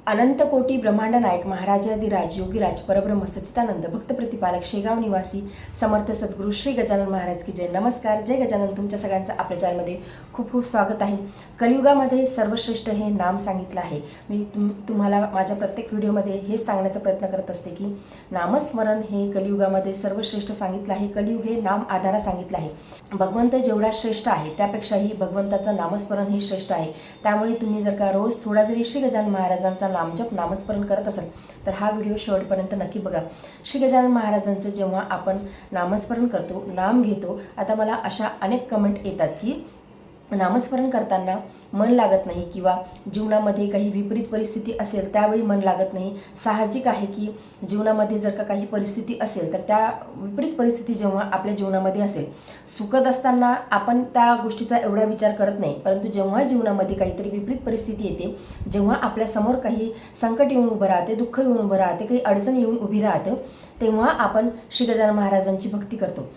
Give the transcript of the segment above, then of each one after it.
अनंत कोटी ब्रह्मांड नायक महाराजाधिराज योगीराज परब्रह्म सच्चिदानंद भक्त प्रतिपालक शेगाव निवासी समर्थ सद्गुरू श्री गजानन महाराज की जय. नमस्कार. जय गजानन. तुमच्या सगळ्यांचं आपल्या चॅनलमध्ये खूप खूप स्वागत आहे. कलियुगामध्ये सर्वश्रेष्ठ हे नाम सांगितलं आहे. मी तुम्हाला माझ्या प्रत्येक व्हिडिओमध्ये हेच सांगण्याचा प्रयत्न करत असते की नामस्मरण हे कलियुगामध्ये सर्वश्रेष्ठ सांगितलं आहे. कलियुग हे नाम आधारा सांगितलं आहे. भगवंत जेवढा श्रेष्ठ आहे त्यापेक्षाही भगवंताचं नामस्मरण हे श्रेष्ठ आहे. त्यामुळे तुम्ही जर का रोज थोडा जरी श्री गजानन महाराजांचा नामजप नामस्मरण करत असाल तर हा व्हिडिओ शेवटपर्यंत नक्की बघा. श्री गजानन महाराजांचं जेव्हा आपण नामस्मरण करतो, नाम घेतो, आता मला अशा अनेक कमेंट येतात की नामस्मरण करताना मन लागत नाही किंवा जीवनामध्ये काही विपरीत परिस्थिती असेल त्यावेळी मन लागत नाही. साहजिक आहे की जीवनामध्ये जर का काही परिस्थिती असेल तर त्या विपरीत परिस्थिती जेव्हा आपल्या जीवनामध्ये असेल, सुखद असताना आपण त्या गोष्टीचा एवढा विचार करत नाही, परंतु जेव्हा जीवनामध्ये काहीतरी विपरीत परिस्थिती येते, जेव्हा आपल्यासमोर काही संकट येऊन उभं राहते, दुःख येऊन उभं राहते, काही अडचण येऊन उभी राहते, तेव्हा आपण श्री गजानन महाराजांची भक्ती करतो.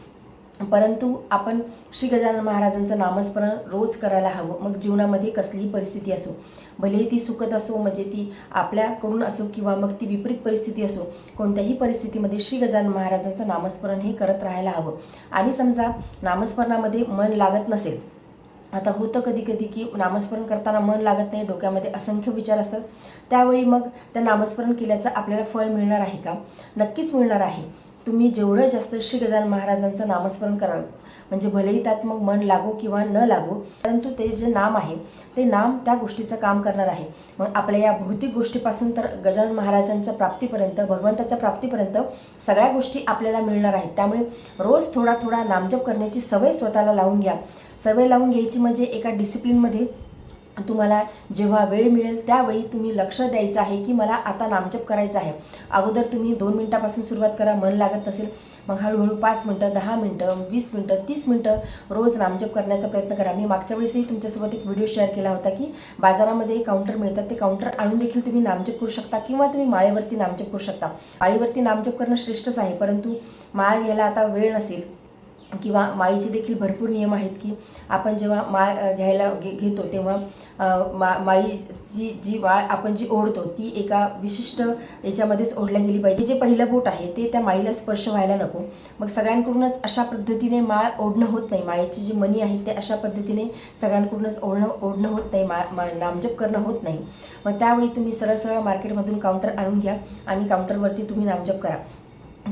परंतु आपण श्री गजानन महाराजांचं नामस्मरण रोज करायला हवं. मग जीवनामध्ये कसलीही परिस्थिती असो, भले ती सुखद असो, म्हणजे ती आपल्याकडून असो किंवा मग ती विपरीत परिस्थिती असो, कोणत्याही परिस्थितीमध्ये श्री गजानन महाराजांचं नामस्मरण हे करत राहायला हवं. आणि समजा नामस्मरणामध्ये मन लागत नसेल, आता होतं कधी कधी की नामस्मरण करताना मन लागत नाही, डोक्यामध्ये असंख्य विचार असतात, त्यावेळी मग त्या नामस्मरण केल्याचं आपल्याला फळ मिळणार आहे का? नक्कीच मिळणार आहे. तुम्ही जेवढं जास्त श्री गजानन महाराजांचं नामस्मरण कराल, म्हणजे भलेही त्यात मग मन लागो किंवा न लागो, परंतु ते जे नाम आहे ते नाम त्या गोष्टीचं काम करणार आहे. मग आपल्या या भौतिक गोष्टीपासून तर गजानन महाराजांच्या प्राप्तीपर्यंत, भगवंताच्या प्राप्तीपर्यंत सगळ्या गोष्टी आपल्याला मिळणार आहेत. त्यामुळे रोज थोडा थोडा नामजप करण्याची सवय स्वतःला लावून घ्या. सवय लावून घ्यायची म्हणजे एका डिसिप्लिनमध्ये तुम्हाला जेव्हा वेळ मिळेल त्यावेळी तुम्ही लक्ष द्यायचं आहे की मला आता नामजप करायचं आहे. अगोदर तुम्ही 2 मिनिटापासून सुरुवात करा, मन लागत नसेल मग हळूहळू 5 मिनटं, 10 मिनटं, 20 मिनटं, 30 मिनटं रोज नामजप करण्याचा प्रयत्न करा. मी मागच्या वेळेसही तुमच्यासोबत एक व्हिडिओ शेअर केला होता की बाजारामध्ये काउंटर मिळतात, ते काउंटर आणून देखील तुम्ही नामजप करू शकता किंवा तुम्ही माळेवरती नामजप करू शकता. माळेवरती नामजप करणं श्रेष्ठच आहे, परंतु माळ घ्यायला आता वेळ नसेल किंवा माळीचे देखील भरपूर नियम आहेत की आपण जेव्हा माळ घ्यायला घेतो तेव्हा माळीची जी वाळ आपण जी ओढतो ती एका विशिष्ट याच्यामध्येच ओढल्या गेली पाहिजे. जे पहिलं बोट आहे ते त्या माळीला स्पर्श व्हायला नको. मग सगळ्यांकडूनच अशा पद्धतीने माळ ओढणं होत नाही. माळीची जी मणी आहे ते अशा पद्धतीने सगळ्यांकडूनच ओढणं होत नाही, नामजप करणं होत नाही. मग त्यावेळी तुम्ही सरळ सरळ मार्केटमधून काउंटर आणून घ्या आणि काउंटरवरती तुम्ही नामजप करा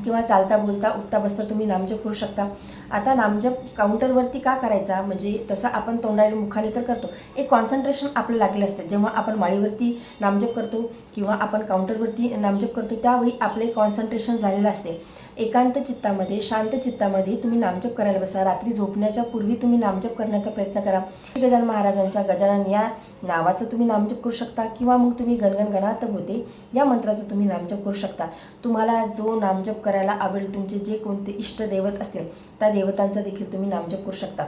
किंवा चालता बोलता उठता बसता तुम्ही नामजप करू शकता. आता नामजप काउंटरवरती का करायचा, म्हणजे तसं आपण तोंडाने मुखाने तर करतो, एक कॉन्सन्ट्रेशन आपलं लागलं असतं. जेव्हा आपण माळीवरती नामजप करतो किंवा आपण काउंटरवरती नामजप करतो त्यावेळी आपले कॉन्सन्ट्रेशन झालेलं असते. एकांत चित्तामध्ये, शांत चित्तामध्ये तुम्ही नामजप करायला बसा. रात्री झोपण्याच्या पूर्वी तुम्ही नामजप करण्याचा प्रयत्न करा. गजानन महाराजांच्या गजानन या नावाचं तुम्ही नामजप करू शकता किंवा मग तुम्ही गणगण गणात होते या मंत्राचं तुम्ही नामजप करू शकता. तुम्हाला जो नामजप करायला आवडेल, तुमचे जे कोणते इष्ट दैवत असतील त्या देवतांचा देखील तुम्ही नामजप करू शकता.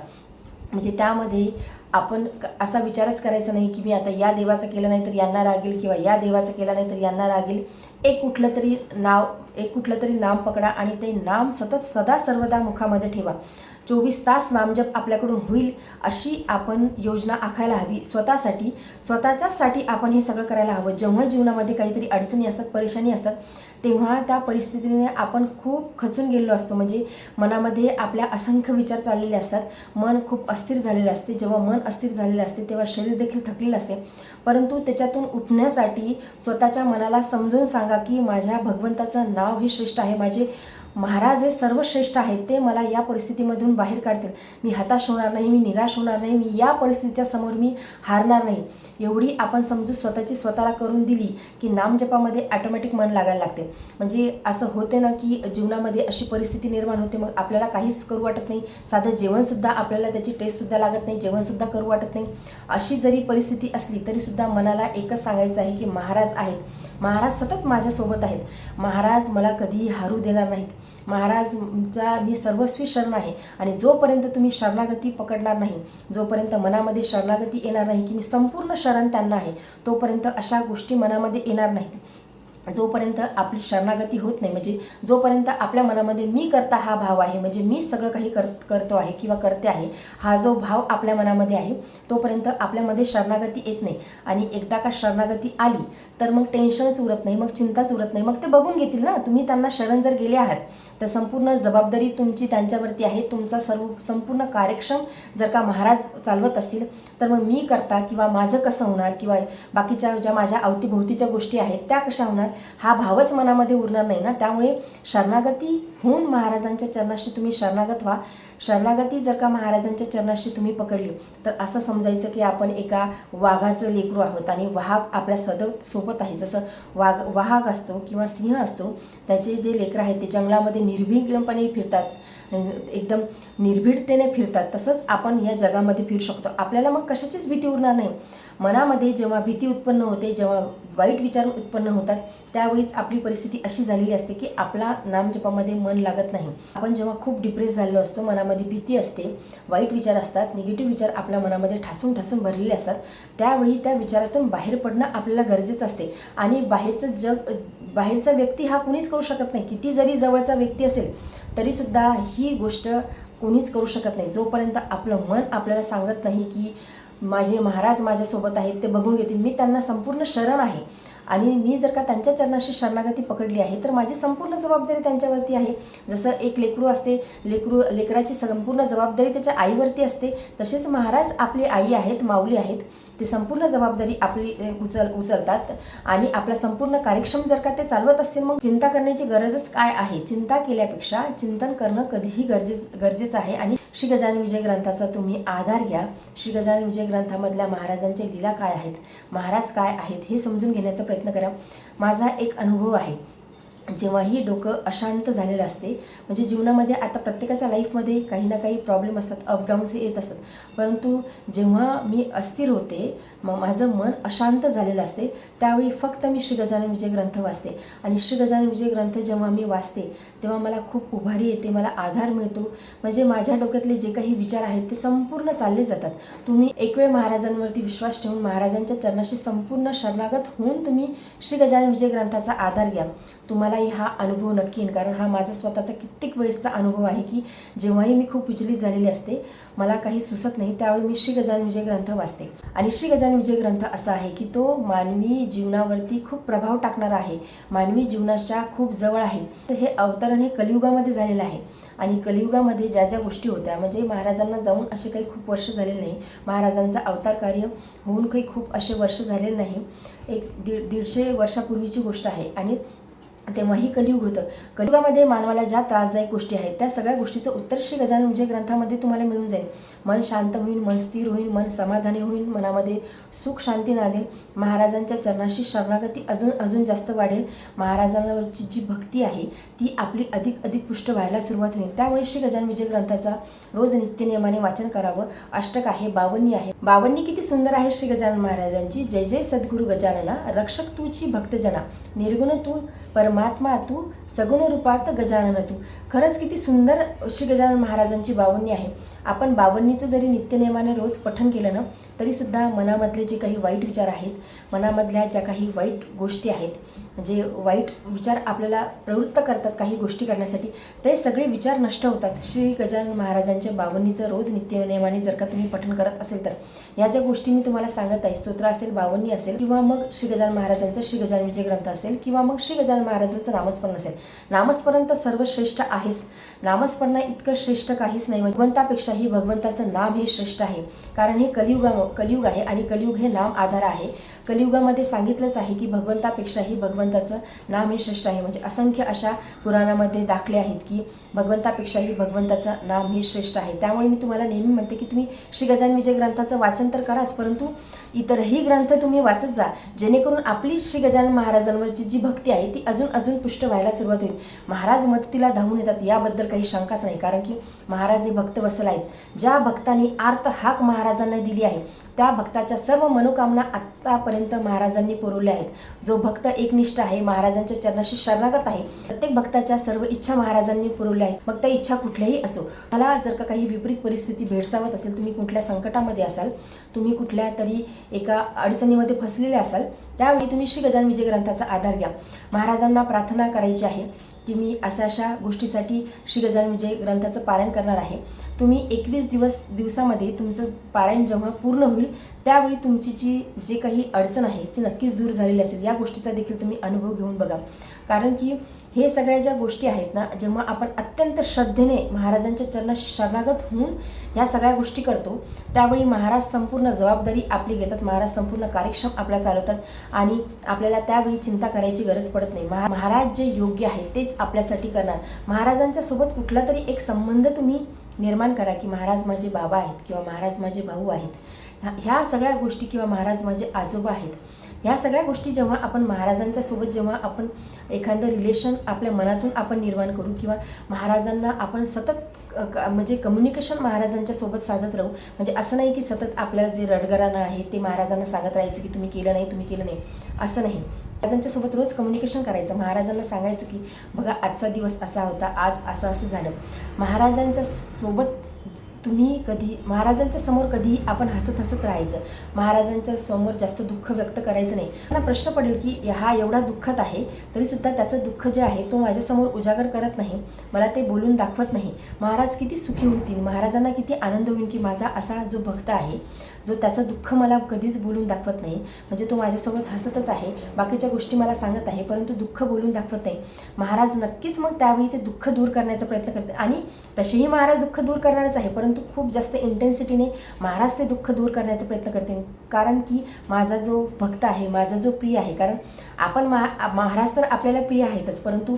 म्हणजे त्यामध्ये आपण असा विचारच करायचा नाही की मी आता या देवाचं केलं नाही तर यांना रागेल किंवा या देवाचं केलं नाही तर यांना रागेल. एक कुठलं तरी नाम पकडा आणि ते नाम सतत सदा सर्वदा मुखामध्ये ठेवा. 24 तास नामजप आपल्याकडून होईल अशी आपण योजना आखायला हवी. स्वतःच्यासाठी आपण हे सगळं करायला हवं. जेव्हा जीवनामध्ये काहीतरी अडचणी असतात, परेशानी असतात, तेव्हा त्या परिस्थितीने आपण खूप खचून गेलेलो असतो. म्हणजे मनामध्ये आपल्या असंख्य विचार चाललेले असतात, मन खूप अस्थिर झालेलं असते. जेव्हा मन अस्थिर झालेलं असते तेव्हा शरीर देखील थकलेलं असते. परंतु त्याच्यातून उठण्यासाठी स्वतःच्या मनाला समजून सांगा की माझ्या भगवंताचं नाव हे श्रेष्ठ आहे, माझे महाराज हे सर्वश्रेष्ठ आहेत, ते मला या परिस्थितीमधून बाहेर काढतील. मी हताश होणार नाही, मी निराश होणार नाही, मी या परिस्थितीच्या समोर मी हारणार नाही. एवढी आपण समजूत स्वतःला करून दिली की नामजपामध्ये ऑटोमॅटिक मन लागायला लागते. म्हणजे असं होते ना की जीवनामध्ये अशी परिस्थिती निर्माण होते, मग आपल्याला काहीच करू वाटत नाही. साधं जेवणसुद्धा आपल्याला त्याची टेस्टसुद्धा लागत नाही, जेवणसुद्धा करू वाटत नाही. अशी जरी परिस्थिती असली तरीसुद्धा मनाला एकच सांगायचं आहे की महाराज आहेत, महाराज सतत माझ्यासोबत आहेत, महाराज मला कधीही हारू देणार नाहीत, महाराजचा मी सर्वस्वी शरण आहे. आणि जोपर्यंत तुम्ही शरणागती पकडणार नाही, जोपर्यंत मनामध्ये शरणागती येणार नाही की मी संपूर्ण शरण त्यांना आहे, तोपर्यंत अशा गोष्टी मनामध्ये येणार नाहीत. जोपर्यंत आपली शरणागती होत नाही, म्हणजे जोपर्यंत आपल्या मनामध्ये मी करता हा भाव आहे, म्हणजे मी सगळं काही करतो आहे किंवा करते आहे, हा जो भाव आपल्या मनामध्ये आहे, तोपर्यंत आपल्यामध्ये शरणागती येत नाही. आणि एकदा का शरणागती आली तर मग टेन्शनच उरत नाही, मग चिंताच उरत नाही. मग ते बघून घेतील ना. तुम्ही त्यांना शरण जर गेले आहात तर संपूर्ण जबाबदारी तुमची त्यांच्यावरती आहे. तुमचा संपूर्ण कार्यक्षम जर का महाराज चालवत असतील तर मग मी करता किंवा माझं कसं होणार किंवा बाकीच्या ज्या माझ्या अवतीभोवतीच्या गोष्टी आहेत त्या कशा होणार, हा भावच मनामध्ये उरणार नाही ना. त्यामुळे शरणागती होऊन महाराजांच्या चरणाशी तुम्ही शरणागत व्हा. शरणागती जर का महाराजांच्या चरणाशी तुम्ही पकडली तर असं समजायचं की आपण एका वाघाचं लेकरू आहोत आणि वाघ आपल्या सोबत आहे. जसं वाघ असतो किंवा सिंह असतो, त्याचे जे लेकरं आहेत ते जंगलामध्ये निर्भीडपणे फिरतात, एकदम निर्भीडतेने फिरतात. तसंच आपण या जगामध्ये फिरू शकतो. आपल्याला मग कशाचीच भीती उरणार नाही. मनामध्ये जेव्हा भीती उत्पन्न होते, जेव्हा वाईट विचार उत्पन्न होतात, त्यावेळीच आपली परिस्थिती अशी झालेली असते की आपला नामजपामध्ये मन लागत नाही. आपण जेव्हा खूप डिप्रेस झालेलो असतो, मनामध्ये भीती असते, वाईट विचार असतात, निगेटिव्ह विचार आपल्या मनामध्ये ठासून भरलेले असतात, त्यावेळी त्या विचारातून बाहेर पडणं आपल्याला गरजेचं असते. आणि बाहेरचा व्यक्ती हा कुणीच करू शकत नाही. किती जरी जवळचा व्यक्ती असेल तरीसुद्धा ही गोष्ट कोणीच करू शकत नाही जोपर्यंत आपलं मन आपल्याला सांगत नाही की माझे महाराज माझ्यासोबत आहेत, ते बघून घेतील, मी त्यांना संपूर्ण शरण आहे आणि मी जर का त्यांच्या चरणाशी शरणागती पकडली आहे तर माझी संपूर्ण जबाबदारी त्यांच्यावरती आहे. जसं एक लेकरू असते, लेकराची संपूर्ण जबाबदारी त्याच्या आईवरती असते, तसेच महाराज आपली आई आहेत, माऊली आहेत, ते संपूर्ण जबाबदारी आपली उचलतात आणि आपला संपूर्ण कार्यक्षम जर का ते चालवत असतील मग चिंता करण्याची गरजच काय आहे. चिंता केल्यापेक्षा चिंतन करणं कधीही गरजेचं आहे. आणि श्री गजानन विजय ग्रंथाचा तुम्ही आधार घ्या. श्री गजानन विजय ग्रंथामधल्या महाराजांच्या लीला काय आहेत, महाराज काय आहेत हे समजून घेण्याचा प्रयत्न करा. माझा एक अनुभव आहे, जेव्हाही डोकं अशांत झालेलं असते, म्हणजे जीवनामध्ये आता प्रत्येकाच्या लाईफमध्ये काही ना काही प्रॉब्लेम असतात, अपडाऊन्स येत असतात, परंतु जेव्हा मी अस्थिर होते, मग माझं मन अशांत झालेलं असते, त्यावेळी फक्त मी श्री गजानन विजय ग्रंथ वाचते. आणि श्री गजानन विजय ग्रंथ जेव्हा मी वाचते तेव्हा मला खूप उभारी येते, मला आधार मिळतो. म्हणजे माझ्या डोक्यातले जे काही विचार आहेत ते संपूर्ण चालले जातात. तुम्ही एक वेळ महाराजांवरती विश्वास ठेवून महाराजांच्या चरणाशी संपूर्ण शरणागत होऊन तुम्ही श्री गजानन विजय ग्रंथाचा आधार घ्या. तुम्हालाही हा अनुभव नक्की येईल. कारण हा माझा स्वतःचा कित्येक वेळेसचा अनुभव आहे की जेव्हाही मी खूप विचलित झालेली असते, मला काही सुचत नाही, त्यावेळी मी श्री गजानन विजय ग्रंथ वाचते. आणि श्री गजानन विजय ग्रंथ असा आहे की तो मानवी जीवनावरती खूप प्रभाव टाकणारा आहे, मानवी जीवनाच्या खूप जवळ आहे. हे अवतरण हे कलियुगामध्ये झालेलं आहे आणि कलियुगामध्ये ज्या ज्या गोष्टी होत्या, म्हणजे महाराजांना जाऊन असे काही खूप वर्ष झालेले नाही, महाराजांचं अवतार कार्य होऊन काही खूप असे वर्ष झालेले नाही, एक 150 वर्षापूर्वीची गोष्ट आहे. आणि तेव्हाही कलियुग होतं. कलियुगामध्ये मानवाला ज्या त्रासदायक गोष्टी आहेत त्या सगळ्या गोष्टीचं उत्तर श्री गजानन विजय ग्रंथामध्ये तुम्हाला मिळून जाईल. मन शांत होईल, मन स्थिर होईल, मन समाधानी होईल, मनामध्ये सुख शांती नांदेल, महाराजांच्या चरणाशी शरणागती अजून जास्त वाढेल, महाराजांवरची जी भक्ती आहे ती आपली अधिक पुष्ट व्हायला सुरुवात होईल. त्यामुळे श्री गजानन विजय ग्रंथाचा रोज नित्यनियमाने वाचन करावं. अष्टक आहे, बावन्नी आहे. बावन्नी किती सुंदर आहे श्री गजानन महाराजांची. जय जय सद्गुरु गजानना, रक्षक तूची भक्तजना, निर्गुण तू परमात्मा तू, सगुण रूपात गजानन तू. खरंच किती सुंदर श्री गजानन महाराजांची बावन्नी आहे. आपण बावन्नीचं जरी नित्यनियमाने रोज पठण केलं ना तरीसुद्धा मनामधले जे काही वाईट विचार आहेत, मनामधल्या ज्या काही वाईट गोष्टी आहेत, म्हणजे वाईट विचार आपल्याला प्रवृत्त करतात काही गोष्टी करण्यासाठी, ते सगळे विचार नष्ट होतात. श्री गजानन महाराजांच्या बावन्नीचं रोज नित्यनियमाने जर का तुम्ही पठण करत असेल तर या ज्या गोष्टी मी तुम्हाला सांगत आहे, स्तोत्र असेल, बावन्नी असेल, किंवा मग श्री गजानन महाराजांचा श्री गजानन विजय ग्रंथ असेल, किंवा मग श्री गजानन महाराजांचं नामस्मरण असेल. नामस्मरण तर सर्वश्रेष्ठ आहेच, नामस्मरण इतकं श्रेष्ठ काहीच नाही. भगवंतापेक्षाही भगवंताचं नाम हे श्रेष्ठ आहे. कारण हे कलियुग आहे आणि कलियुग हे नाम आधार आहे. कलियुगामध्ये सांगितलंच आहे की भगवंतापेक्षाही भगवंताचं नाम हे श्रेष्ठ आहे. म्हणजे असंख्य अशा पुराणामध्ये दाखले आहेत की भगवंतापेक्षाही भगवंताचं नाम हे श्रेष्ठ आहे. त्यामुळे मी तुम्हाला नेहमी म्हणते की तुम्ही श्री गजानन विजय ग्रंथाचं वाचन तर कराच, परंतु इतरही ग्रंथ तुम्ही वाचत जा, जेणेकरून आपली श्री गजानन महाराजांवरची जी भक्ती आहे ती अजून पुष्ट व्हायला सुरुवात होईल. महाराज मदतीला धावून येतात याबद्दल काही शंकाच नाही. कारण की महाराज हे भक्त वत्सल आहेत. ज्या भक्तांनी आर्त हाक महाराजांना दिली आहे त्या भक्ताच्या सर्व मनोकामना आत्तापर्यंत महाराजांनी पुरवल्या आहेत. जो भक्त एकनिष्ठ आहे, महाराजांच्या चरणाशी शरणागत आहे, प्रत्येक भक्ताच्या सर्व इच्छा महाराजांनी पुरवल्या आहेत. मग त्या इच्छा कुठल्याही असो. मला जर का काही विपरीत परिस्थिती भेडसावत असेल, तुम्ही कुठल्या संकटामध्ये असाल, तुम्ही कुठल्या तरी एका अडचणीमध्ये फसलेले असाल, त्यावेळी तुम्ही श्री गजानन विजय ग्रंथाचा आधार घ्या. महाराजांना प्रार्थना करायची आहे की मी अशा गोष्टीसाठी श्री गजानन विजय ग्रंथाचं पारायण करणार आहे. तुम्ही 21 दिवसामध्ये तुमचं पारायण जेव्हा पूर्ण होईल त्यावेळी तुमची जे काही अडचण आहे ती नक्कीच दूर झालेली असेल. या गोष्टीचा देखील तुम्ही अनुभव घेऊन बघा. कारण की हे सगळ्या ज्या गोष्टी आहेत ना, जेव्हा आपण अत्यंत श्रद्धेने महाराजांच्या चरणात शरणागत होऊन ह्या सगळ्या गोष्टी करतो त्यावेळी महाराज संपूर्ण जबाबदारी आपली घेतात. महाराज संपूर्ण कार्यक्षम आपल्याला चालवतात आणि आपल्याला त्यावेळी चिंता करायची गरज पडत नाही. महाराज जे योग्य आहे तेच आपल्यासाठी करणार. महाराजांच्या सोबत कुठला तरी एक संबंध तुम्ही निर्माण करा की महाराज माझे बाबा आहेत किंवा महाराज माझे भाऊ आहेत. ह्या सगळ्या गोष्टी किंवा महाराज माझे आजोबा आहेत. ह्या सगळ्या गोष्टी जेव्हा आपण महाराजांच्या सोबत जेव्हा आपण एखादं रिलेशन आपल्या मनातून आपण निर्माण करू किंवा महाराजांना आपण सतत म्हणजे कम्युनिकेशन महाराजांच्या सोबत साधत राहू. म्हणजे असं नाही की सतत आपलं जे रडगराणं आहे ते महाराजांना सांगत राहायचं की तुम्ही केलं नाही असं नाही. महाराजांच्या सोबत रोज कम्युनिकेशन करायचं. महाराजांना सांगायचं की बघा आजचा दिवस असा होता, आज असं झालं. महाराजांच्या सोबत तुम्ही महाराजांच्या समोर कधीही आपण हसत राहायचं. महाराजांच्या समोर जास्त दुःख व्यक्त करायचं नाही. त्यांना प्रश्न पडेल की हा एवढा दुःखात आहे तरीसुद्धा त्याचं दुःख जे आहे तो माझ्यासमोर उजागर करत नाही, मला ते बोलून दाखवत नाही. महाराज किती सुखी होतील, महाराजांना किती आनंद होईल की माझा असा जो भक्त आहे जो त्याचं दुःख मला कधीच बोलून दाखवत नाही. म्हणजे तो माझ्यासोबत हसतच आहे, बाकीच्या गोष्टी मला सांगत आहे परंतु दुःख बोलून दाखवत नाही. महाराज नक्कीच मग त्यावेळी ते दुःख दूर करण्याचा प्रयत्न करते आणि तसेही महाराज दुःख दूर करणारच आहे परंतु खूप जास्त इंटेन्सिटीने महाराज ते दुःख दूर करण्याचा प्रयत्न करते. कारण की माझा जो भक्त आहे, माझा जो प्रिय आहे, कारण आपण महाराज तर आपल्याला प्रिय आहेतच परंतु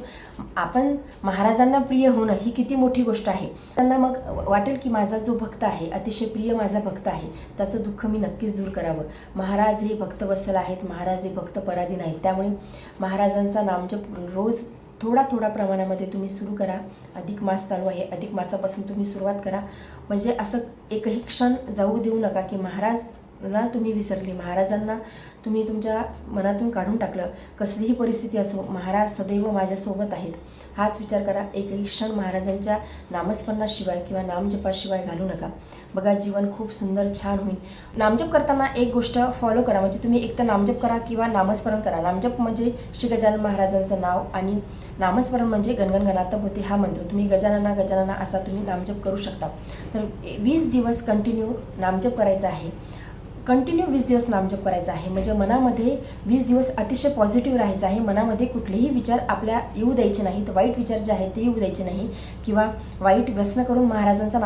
आपण महाराजांना प्रिय होणं ही किती मोठी गोष्ट आहे. त्यांना मग वाटेल की माझा जो भक्त आहे, अतिशय प्रिय माझा भक्त आहे, त्याचं दुःख मी नक्कीच दूर करावं. महाराज हे भक्तवत्सल आहेत, महाराज हे भक्त पराधीन आहेत. त्यामुळे महाराजांचा नामजप रोज थोडा प्रमाणामध्ये तुम्ही सुरू करा. अधिक मास चालू आहे, अधिक मासापासून तुम्ही सुरुवात करा. म्हणजे असं एकही क्षण जाऊ देऊ नका की महाराजला तुम्ही विसरले, महाराजांना तुम्ही तुमच्या मनातून काढून टाकलं. कसलीही परिस्थिती असो महाराज सदैव माझ्यासोबत आहेत हाच विचार करा. एकही क्षण महाराजांच्या नामस्मरणाशिवाय किंवा नामजपाशिवाय घालू नका. बघा जीवन खूप सुंदर छान होईल. नामजप करताना एक गोष्ट फॉलो करा. म्हणजे तुम्ही एक तर नामजप करा किंवा नामस्मरण करा. नामजप म्हणजे श्री गजानन महाराजांचं नाव आणि नामस्मरण म्हणजे गणगण गणातप होते हा मंत्र. तुम्ही गजानना असा तुम्ही नामजप करू शकता. तर 20 दिवस कंटिन्यू नामजप करायचा आहे. कंटिन्यू 20 दिवस नामजप करायचा आहे. म्हणजे मनामध्ये 20 दिवस अतिशय पॉझिटिव्ह राहायचं आहे. मनामध्ये कुठलेही विचार आपल्या येऊ द्यायचे नाहीत, वाईट विचार जे आहेत ते येऊ द्यायचे नाही किंवा वाईट व्यसन करून महाराजांचा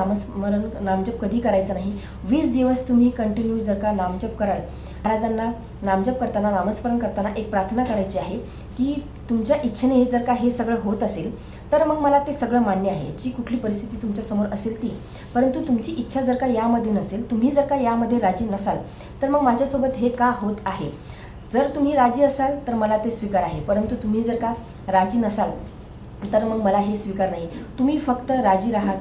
नामजप कधी करायचा नाही. 20 दिवस तुम्ही कंटिन्यू जर का नामजप कराल, महाराजांना नामजप करताना नामस्मरण करताना एक प्रार्थना करायची आहे की तुमच्या इच्छेने जर का हे सगळं होत असेल तर मग मला ते सगळं मान्य आहे, जी कुठली परिस्थिती तुमच्यासमोर असेल ती. परंतु तुमची इच्छा जर का यामध्ये नसेल, तुम्ही जर का यामध्ये राजी नसाल तर मग माझ्यासोबत हे का होत आहे. जर तुम्ही राजी असाल तर मला ते स्वीकार आहे, परंतु तुम्ही जर का राजी नसाल तर मग मला हे स्वीकार नाही. तुम्ही फक्त राजी राहा.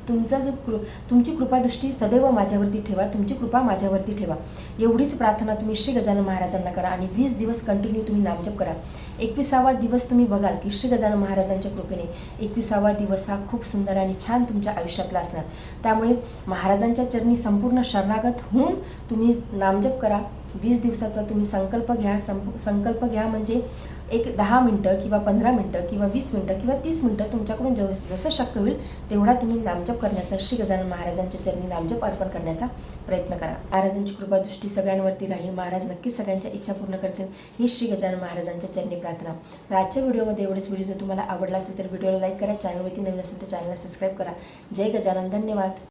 तुमचा जो तुमची कृपादृष्टी सदैव माझ्यावरती ठेवा, तुमची कृपा माझ्यावरती ठेवा. एवढीच प्रार्थना तुम्ही श्री गजानन महाराजांना करा आणि 20 दिवस कंटिन्यू तुम्ही नामजप करा. 21वा दिवस तुम्ही बघाल की श्री गजानन महाराजांच्या कृपेने 21वा दिवस हा खूप सुंदर आणि छान तुमच्या आयुष्यातला असणार. त्यामुळे महाराजांच्या चरणी संपूर्ण शरणागत होऊन तुम्ही नामजप करा. 20 दिवसाचा तुम्ही संकल्प घ्या म्हणजे एक 10 मिनटं किंवा 15 मिनटं किंवा 20 मिनटं किंवा 30 मिनटं तुमच्याकडून जसं शक्य होईल तेवढा तुम्ही नामजप करण्याचा, श्री गजानन महाराजांच्या चरणी नामजप अर्पण करण्याचा प्रयत्न करा. महाराजांची कृपादृष्टी सगळ्यांवरती राहील. महाराज नक्कीच सगळ्यांच्या इच्छा पूर्ण करतील ही श्री गजानन महाराजांच्या चरणी प्रार्थना. तर आजच्या व्हिडिओमध्ये एवढेच. व्हिडिओ जर तुम्हाला आवडला असेल तर व्हिडिओला लाईक करा. चॅनलवरती नवीन असेल तर चॅनलला सबस्क्राईब करा. जय गजानन. धन्यवाद.